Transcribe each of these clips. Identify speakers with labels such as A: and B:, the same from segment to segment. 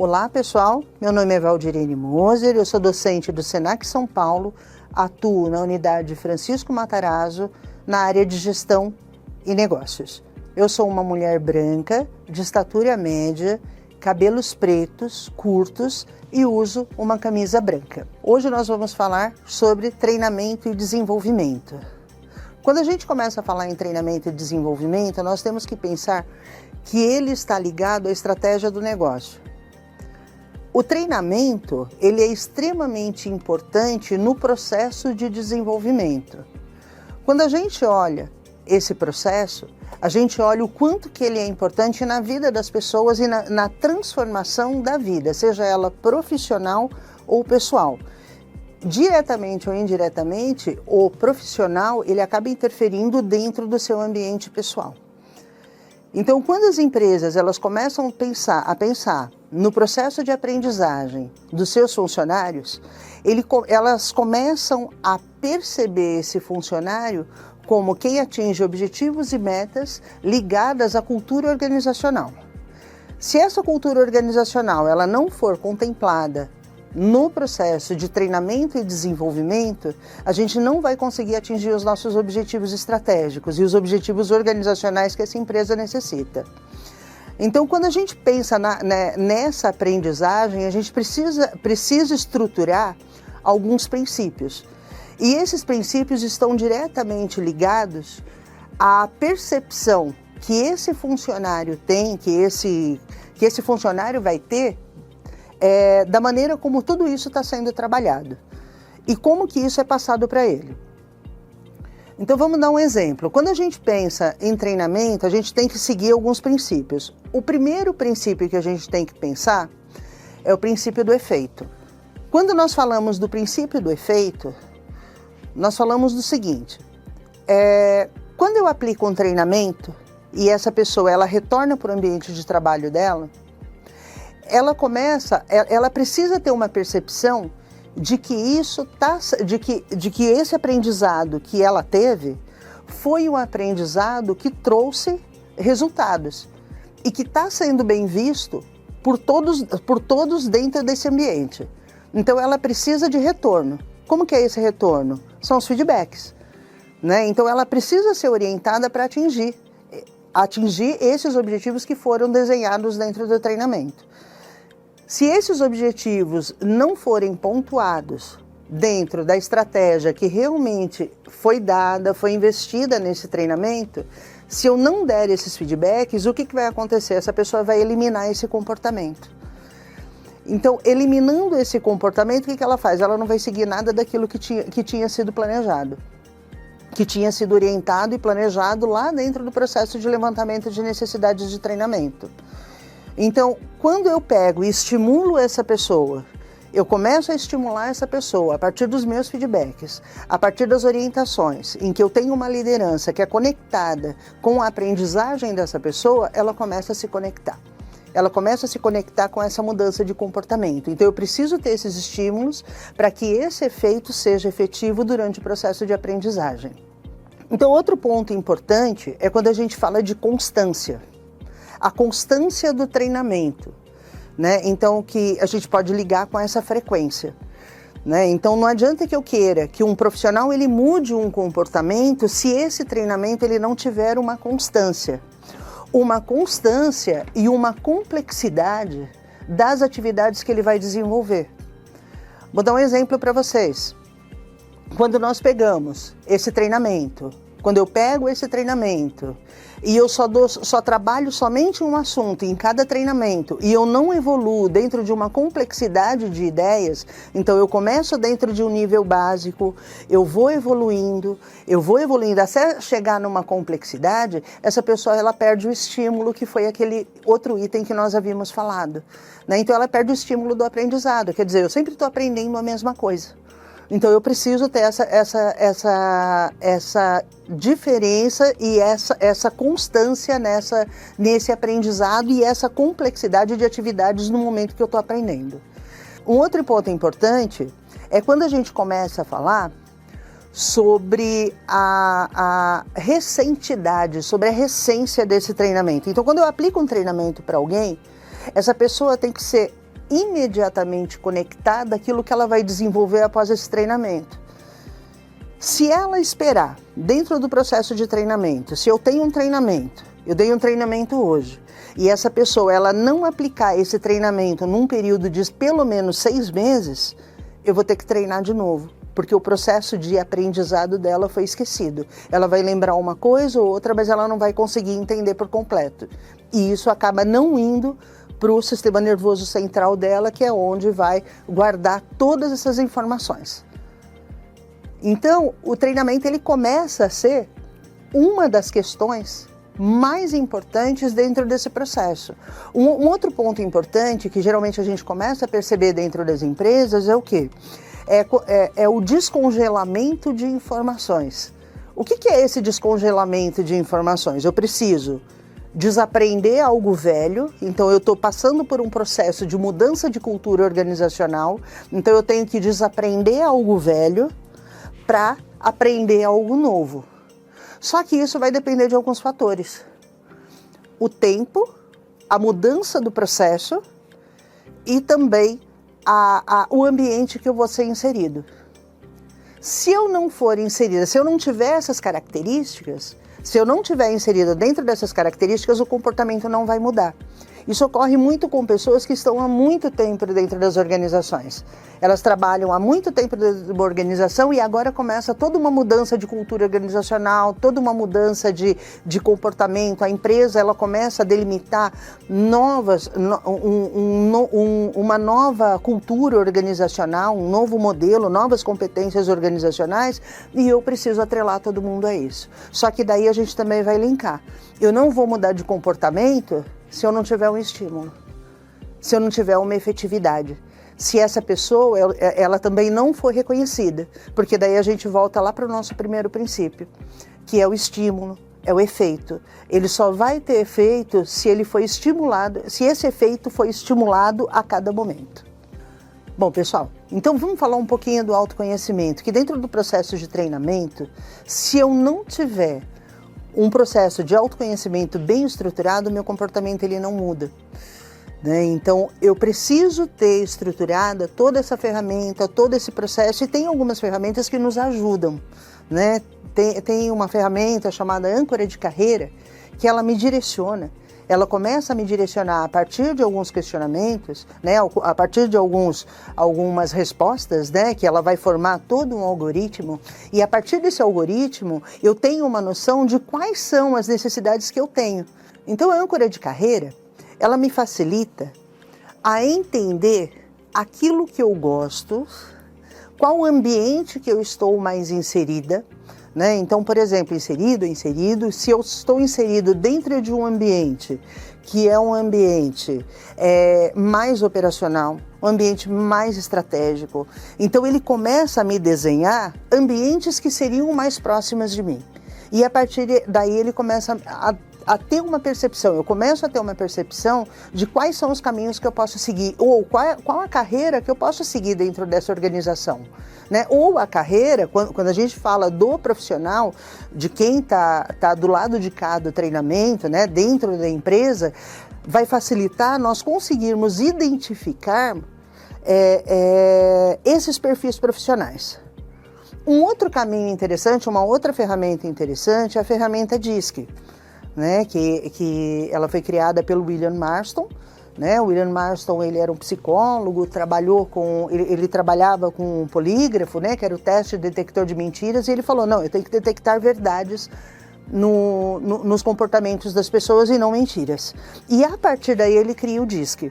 A: Olá pessoal, meu nome é Valdirene Moser, eu sou docente do Senac São Paulo, atuo na unidade Francisco Matarazzo, na área de gestão e negócios. Eu sou uma mulher branca, de estatura média, cabelos pretos, curtos e uso uma camisa branca. Hoje nós vamos falar sobre treinamento e desenvolvimento. Quando a gente começa a falar em treinamento e desenvolvimento, nós temos que pensar que ele está ligado à estratégia do negócio. O treinamento, ele é extremamente importante no processo de desenvolvimento. Quando a gente olha esse processo, a gente olha o quanto que ele é importante na vida das pessoas e na transformação da vida, seja ela profissional ou pessoal. Diretamente ou indiretamente, o profissional ele acaba interferindo dentro do seu ambiente pessoal. Então, quando as empresas elas começam a pensar no processo de aprendizagem dos seus funcionários, elas começam a perceber esse funcionário como quem atinge objetivos e metas ligadas à cultura organizacional. Se essa cultura organizacional ela não for contemplada no processo de treinamento e desenvolvimento, a gente não vai conseguir atingir os nossos objetivos estratégicos e os objetivos organizacionais que essa empresa necessita. Então, quando a gente pensa nessa aprendizagem, a gente precisa estruturar alguns princípios. E esses princípios estão diretamente ligados à percepção que esse funcionário tem, que esse funcionário vai ter, da maneira como tudo isso está sendo trabalhado e como que isso é passado para ele. Então vamos dar um exemplo. Quando a gente pensa em treinamento, a gente tem que seguir alguns princípios. O primeiro princípio que a gente tem que pensar é o princípio do efeito. Quando nós falamos do princípio do efeito, nós falamos do seguinte: quando eu aplico um treinamento e essa pessoa ela retorna para o ambiente de trabalho dela, ela precisa ter uma percepção de que esse aprendizado que ela teve foi um aprendizado que trouxe resultados e que está sendo bem visto por todos dentro desse ambiente. Então ela precisa de retorno. Como que é esse retorno? São os feedbacks, né? Então ela precisa ser orientada para atingir esses objetivos que foram desenhados dentro do treinamento. Se esses objetivos não forem pontuados dentro da estratégia que realmente foi dada, foi investida nesse treinamento, se eu não der esses feedbacks, o que vai acontecer? Essa pessoa vai eliminar esse comportamento. Então, eliminando esse comportamento, o que ela faz? Ela não vai seguir nada daquilo que tinha sido planejado, que tinha sido orientado e planejado lá dentro do processo de levantamento de necessidades de treinamento. Então, quando eu pego e estimulo essa pessoa, eu começo a estimular essa pessoa a partir dos meus feedbacks, a partir das orientações, em que eu tenho uma liderança que é conectada com a aprendizagem dessa pessoa, ela começa a se conectar. Ela começa a se conectar com essa mudança de comportamento. Então, eu preciso ter esses estímulos para que esse efeito seja efetivo durante o processo de aprendizagem. Então, outro ponto importante é quando a gente fala de constância. A constância do treinamento, né? Então, que a gente pode ligar com essa frequência, né? Então, não adianta que eu queira que um profissional ele mude um comportamento se esse treinamento ele não tiver uma constância e uma complexidade das atividades que ele vai desenvolver. Vou dar um exemplo para vocês. Quando nós pegamos esse treinamento, quando eu pego esse treinamento e eu só trabalho somente um assunto em cada treinamento e eu não evoluo dentro de uma complexidade de ideias, então eu começo dentro de um nível básico, eu vou evoluindo até chegar numa complexidade, essa pessoa ela perde o estímulo que foi aquele outro item que nós havíamos falado, né? Então ela perde o estímulo do aprendizado, quer dizer, eu sempre estou aprendendo a mesma coisa. Então eu preciso ter essa diferença e essa constância nesse aprendizado e essa complexidade de atividades no momento que eu estou aprendendo. Um outro ponto importante é quando a gente começa a falar sobre a recentidade, sobre a recência desse treinamento. Então, quando eu aplico um treinamento para alguém, essa pessoa tem que ser imediatamente conectada àquilo que ela vai desenvolver após esse treinamento. Se ela esperar, dentro do processo de treinamento, se eu tenho um treinamento, eu dei um treinamento hoje, e essa pessoa ela não aplicar esse treinamento num período de pelo menos 6 meses, eu vou ter que treinar de novo, porque o processo de aprendizado dela foi esquecido. Ela vai lembrar uma coisa ou outra, mas ela não vai conseguir entender por completo. E isso acaba não indo para o sistema nervoso central dela, que é onde vai guardar todas essas informações. Então, o treinamento ele começa a ser uma das questões mais importantes dentro desse processo. Um outro ponto importante que geralmente a gente começa a perceber dentro das empresas é o quê? É o descongelamento de informações. O que é esse descongelamento de informações? Eu preciso desaprender algo velho, então eu estou passando por um processo de mudança de cultura organizacional, então eu tenho que desaprender algo velho para aprender algo novo. Só que isso vai depender de alguns fatores. O tempo, a mudança do processo e também o ambiente que eu vou ser inserido. Se eu não for inserida, se eu não tiver essas características, se eu não tiver inserida dentro dessas características, o comportamento não vai mudar. Isso ocorre muito com pessoas que estão há muito tempo dentro das organizações. Elas trabalham há muito tempo dentro de uma organização e agora começa toda uma mudança de cultura organizacional, toda uma mudança de comportamento. A empresa ela começa a delimitar uma nova cultura organizacional, um novo modelo, novas competências organizacionais, e eu preciso atrelar todo mundo a isso. Só que daí a gente também vai linkar. Eu não vou mudar de comportamento se eu não tiver um estímulo, se eu não tiver uma efetividade, se essa pessoa ela também não for reconhecida, porque daí a gente volta lá para o nosso primeiro princípio, que é o estímulo, é o efeito. Ele só vai ter efeito se ele foi estimulado, se esse efeito foi estimulado a cada momento. Bom, pessoal, então vamos falar um pouquinho do autoconhecimento, que dentro do processo de treinamento, se eu não tiver um processo de autoconhecimento bem estruturado, meu comportamento ele não muda, né? Então, eu preciso ter estruturada toda essa ferramenta, todo esse processo, e tem algumas ferramentas que nos ajudam, né? Tem uma ferramenta chamada âncora de carreira, que ela me direciona. Ela começa a me direcionar a partir de alguns questionamentos, né, a partir de algumas respostas, né, que ela vai formar todo um algoritmo, e a partir desse algoritmo eu tenho uma noção de quais são as necessidades que eu tenho. Então a âncora de carreira, ela me facilita a entender aquilo que eu gosto, qual o ambiente que eu estou mais inserida, né? Então, por exemplo, inserido, se eu estou inserido dentro de um ambiente que é um ambiente mais operacional, um ambiente mais estratégico, então ele começa a me desenhar ambientes que seriam mais próximos de mim. E a partir daí ele começa a ter uma percepção, eu começo a ter uma percepção de quais são os caminhos que eu posso seguir, ou qual a carreira que eu posso seguir dentro dessa organização, né? Ou a carreira, quando a gente fala do profissional, de quem está do lado de cá do treinamento, né, dentro da empresa, vai facilitar nós conseguirmos identificar esses perfis profissionais. Um outro caminho interessante, uma outra ferramenta interessante é a ferramenta DISC, né, que ela foi criada pelo William Marston, né? O William Marston ele era um psicólogo, ele trabalhava com um polígrafo, né, que era o teste de detector de mentiras, e ele falou, não, eu tenho que detectar verdades nos comportamentos das pessoas e não mentiras. E a partir daí ele cria o DISC,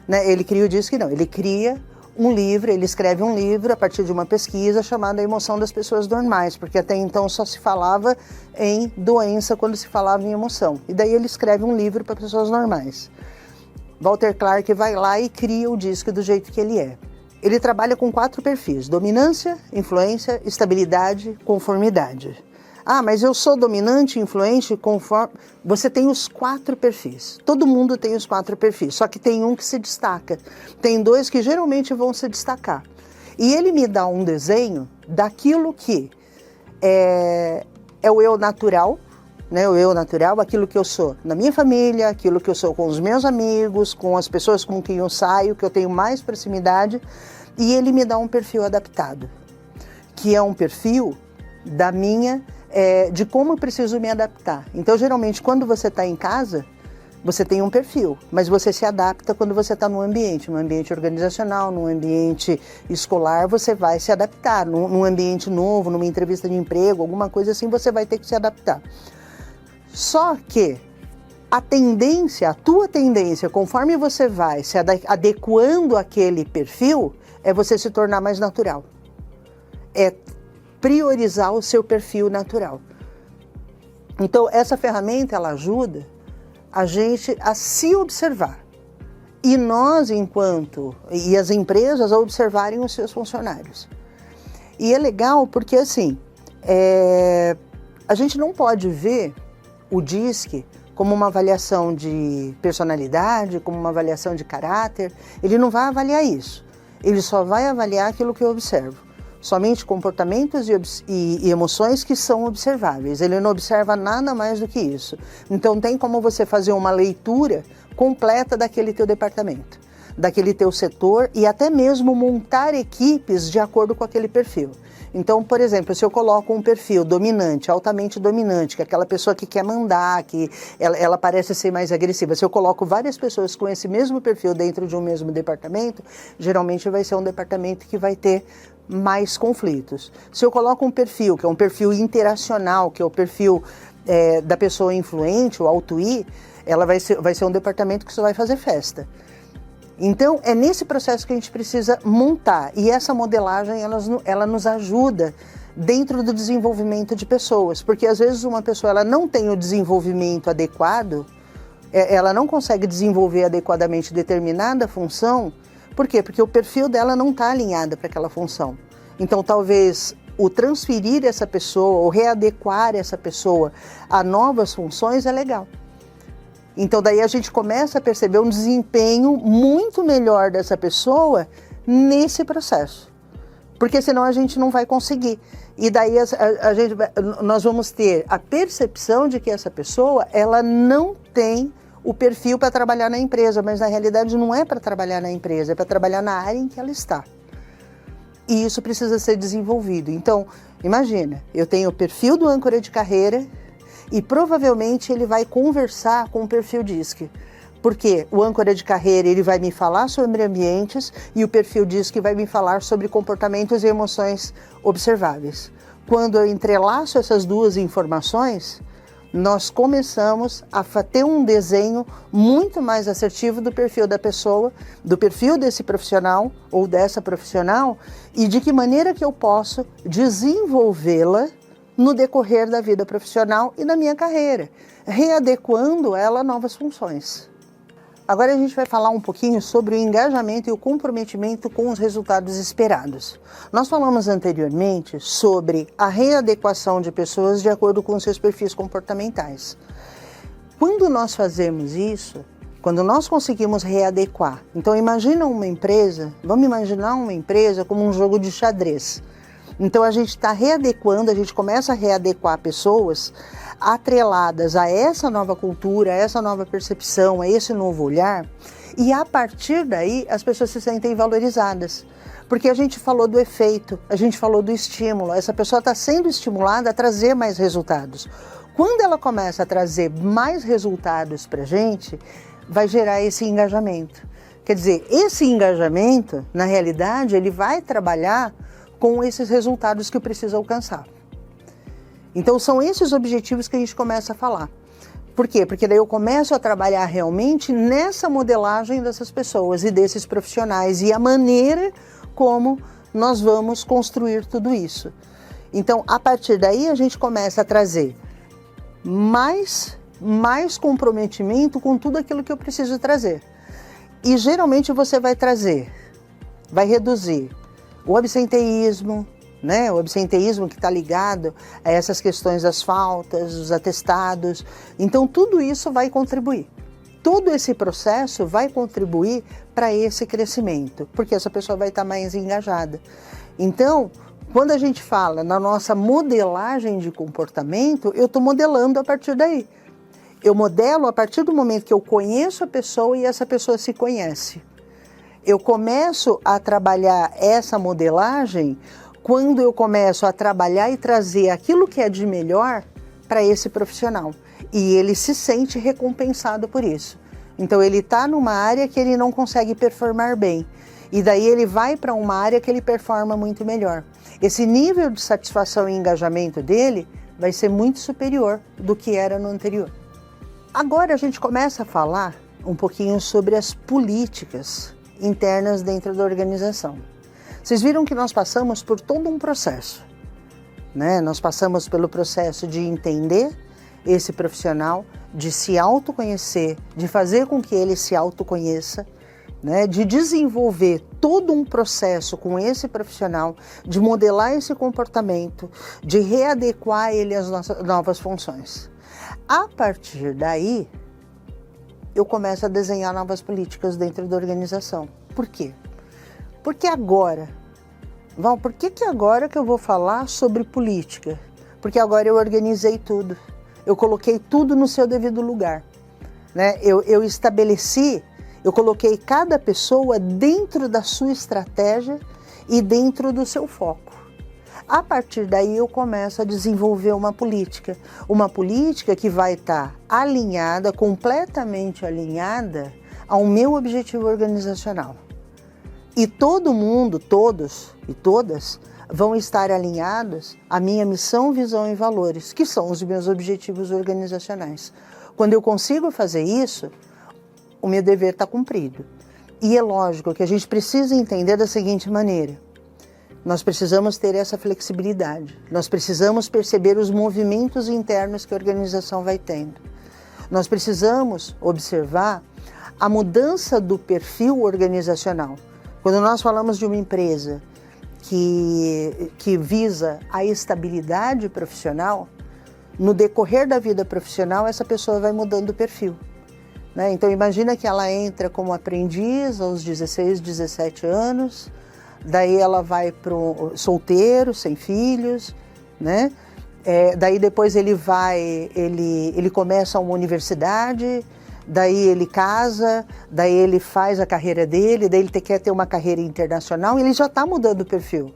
A: né? Ele cria um livro, ele escreve um livro a partir de uma pesquisa chamada A Emoção das Pessoas Normais, porque até então só se falava em doença quando se falava em emoção. E daí ele escreve um livro para pessoas normais. Walter Clark vai lá e cria o DISC do jeito que ele é. Ele trabalha com 4 perfis: dominância, influência, estabilidade, conformidade. Ah, mas eu sou dominante, influente, conforme... Você tem os 4 perfis. Todo mundo tem os 4 perfis, só que tem um que se destaca. Tem 2 que geralmente vão se destacar. E ele me dá um desenho daquilo que é o eu natural, né, o eu natural, aquilo que eu sou na minha família, aquilo que eu sou com os meus amigos, com as pessoas com quem eu saio, que eu tenho mais proximidade, e ele me dá um perfil adaptado, que é um perfil da minha, de como eu preciso me adaptar. Então, geralmente, quando você está em casa, você tem um perfil, mas você se adapta quando você está num ambiente organizacional, num ambiente escolar, você vai se adaptar. Num ambiente novo, numa entrevista de emprego, alguma coisa assim, você vai ter que se adaptar. Só que a tua tendência, conforme você vai se adequando àquele perfil, é você se tornar mais natural. É priorizar o seu perfil natural. Então, essa ferramenta, ela ajuda a gente a se observar. E nós, e as empresas, a observarem os seus funcionários. E é legal porque, assim, a gente não pode ver o DISC como uma avaliação de personalidade, como uma avaliação de caráter. Ele não vai avaliar isso. Ele só vai avaliar aquilo que eu observo. Somente comportamentos e emoções que são observáveis. Ele não observa nada mais do que isso. Então tem como você fazer uma leitura completa daquele teu departamento, daquele teu setor e até mesmo montar equipes de acordo com aquele perfil. Então, por exemplo, se eu coloco um perfil dominante, altamente dominante, que é aquela pessoa que quer mandar, que ela parece ser mais agressiva, se eu coloco várias pessoas com esse mesmo perfil dentro de um mesmo departamento, geralmente vai ser um departamento que vai ter mais conflitos. Se eu coloco um perfil, que é um perfil interacional, que é o perfil da pessoa influente, o alto I, ela vai ser um departamento que só vai fazer festa. Então, é nesse processo que a gente precisa montar. E essa modelagem, ela nos ajuda dentro do desenvolvimento de pessoas. Porque, às vezes, uma pessoa ela não tem o desenvolvimento adequado, ela não consegue desenvolver adequadamente determinada função. Por quê? Porque o perfil dela não está alinhado para aquela função. Então, talvez o transferir essa pessoa, ou readequar essa pessoa a novas funções é legal. Então, daí a gente começa a perceber um desempenho muito melhor dessa pessoa nesse processo. Porque senão a gente não vai conseguir. E daí nós vamos ter a percepção de que essa pessoa, ela não tem o perfil para trabalhar na empresa, mas na realidade não é para trabalhar na empresa, é para trabalhar na área em que ela está. E isso precisa ser desenvolvido. Então, imagina, eu tenho o perfil do âncora de carreira e provavelmente ele vai conversar com o perfil DISC. Porque o âncora de carreira ele vai me falar sobre ambientes e o perfil DISC vai me falar sobre comportamentos e emoções observáveis. Quando eu entrelaço essas duas informações, nós começamos a ter um desenho muito mais assertivo do perfil da pessoa, do perfil desse profissional ou dessa profissional e de que maneira que eu posso desenvolvê-la no decorrer da vida profissional e da minha carreira, readequando ela a novas funções. Agora a gente vai falar um pouquinho sobre o engajamento e o comprometimento com os resultados esperados. Nós falamos anteriormente sobre a readequação de pessoas de acordo com seus perfis comportamentais. Quando nós fazemos isso, quando nós conseguimos readequar, então imagina uma empresa, vamos imaginar uma empresa como um jogo de xadrez. Então a gente está readequando, a gente começa a readequar pessoas atreladas a essa nova cultura, a essa nova percepção, a esse novo olhar, e a partir daí as pessoas se sentem valorizadas. Porque a gente falou do efeito, a gente falou do estímulo, essa pessoa está sendo estimulada a trazer mais resultados. Quando ela começa a trazer mais resultados para a gente, vai gerar esse engajamento. Quer dizer, esse engajamento, na realidade, ele vai trabalhar com esses resultados que eu preciso alcançar. Então são esses objetivos que a gente começa a falar. Por quê? Porque daí eu começo a trabalhar realmente nessa modelagem dessas pessoas e desses profissionais e a maneira como nós vamos construir tudo isso. Então, a partir daí a gente começa a trazer mais comprometimento com tudo aquilo que eu preciso trazer. E geralmente você vai reduzir o absenteísmo, né? O absenteísmo que está ligado a essas questões das faltas, dos atestados. Então, tudo isso vai contribuir. Todo esse processo vai contribuir para esse crescimento, porque essa pessoa vai estar mais engajada. Então, quando a gente fala na nossa modelagem de comportamento, eu estou modelando a partir daí. Eu modelo a partir do momento que eu conheço a pessoa e essa pessoa se conhece. Eu começo a trabalhar essa modelagem quando eu começo a trabalhar e trazer aquilo que é de melhor para esse profissional. E ele se sente recompensado por isso. Então ele está numa área que ele não consegue performar bem. E daí ele vai para uma área que ele performa muito melhor. Esse nível de satisfação e engajamento dele vai ser muito superior do que era no anterior. Agora a gente começa a falar um pouquinho sobre as políticas internas dentro da organização. Vocês viram que nós passamos por todo um processo, né? Nós passamos pelo processo de entender esse profissional, de se autoconhecer, de fazer com que ele se autoconheça, né? De desenvolver todo um processo com esse profissional, de modelar esse comportamento, de readequar ele às nossas novas funções. A partir daí, eu começo a desenhar novas políticas dentro da organização. Por quê? Porque agora, Val, por que agora que eu vou falar sobre política? Porque agora eu organizei tudo, eu coloquei tudo no seu devido lugar, né? Eu estabeleci, eu coloquei cada pessoa dentro da sua estratégia e dentro do seu foco. A partir daí eu começo a desenvolver uma política que vai estar alinhada, completamente alinhada ao meu objetivo organizacional. E todo mundo, todos e todas, vão estar alinhados à minha missão, visão e valores, que são os meus objetivos organizacionais. Quando eu consigo fazer isso, o meu dever está cumprido. E é lógico que a gente precisa entender da seguinte maneira: nós precisamos ter essa flexibilidade, nós precisamos perceber os movimentos internos que a organização vai tendo. Nós precisamos observar a mudança do perfil organizacional. Quando nós falamos de uma empresa que visa a estabilidade profissional, no decorrer da vida profissional, essa pessoa vai mudando o perfil, né? Então imagina que ela entra como aprendiz aos 16, 17 anos, daí ela vai para o solteiro, sem filhos, né? Daí depois ele começa uma universidade, daí ele casa, daí ele faz a carreira dele, daí ele quer ter uma carreira internacional, e ele já está mudando o perfil.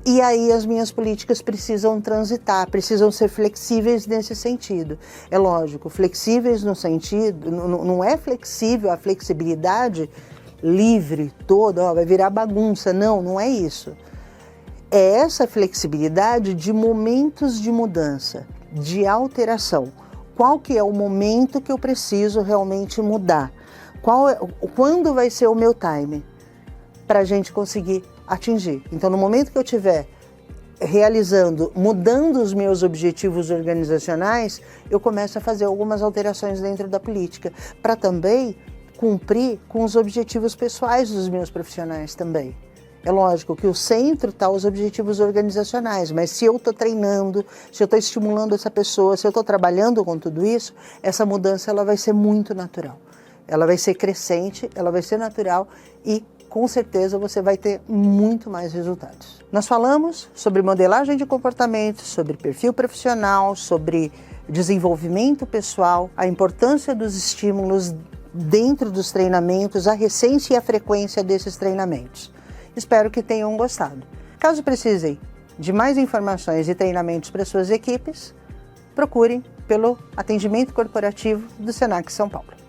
A: E aí as minhas políticas precisam transitar, precisam ser flexíveis nesse sentido. É lógico, flexíveis no sentido, não é flexível a flexibilidade livre toda, ó, vai virar bagunça. Não é isso. É essa flexibilidade de momentos de mudança, de alteração. Qual que é o momento que eu preciso realmente mudar? Quando vai ser o meu time para a gente conseguir atingir? Então, no momento que eu estiver mudando os meus objetivos organizacionais, eu começo a fazer algumas alterações dentro da política, para também cumprir com os objetivos pessoais dos meus profissionais também. É lógico que o centro está os objetivos organizacionais, mas se eu estou treinando, se eu estou estimulando essa pessoa, se eu estou trabalhando com tudo isso, essa mudança ela vai ser muito natural. Ela vai ser crescente, ela vai ser natural e com certeza você vai ter muito mais resultados. Nós falamos sobre modelagem de comportamento, sobre perfil profissional, sobre desenvolvimento pessoal, a importância dos estímulos dentro dos treinamentos, a recência e a frequência desses treinamentos. Espero que tenham gostado. Caso precisem de mais informações e treinamentos para suas equipes, procurem pelo atendimento corporativo do Senac São Paulo.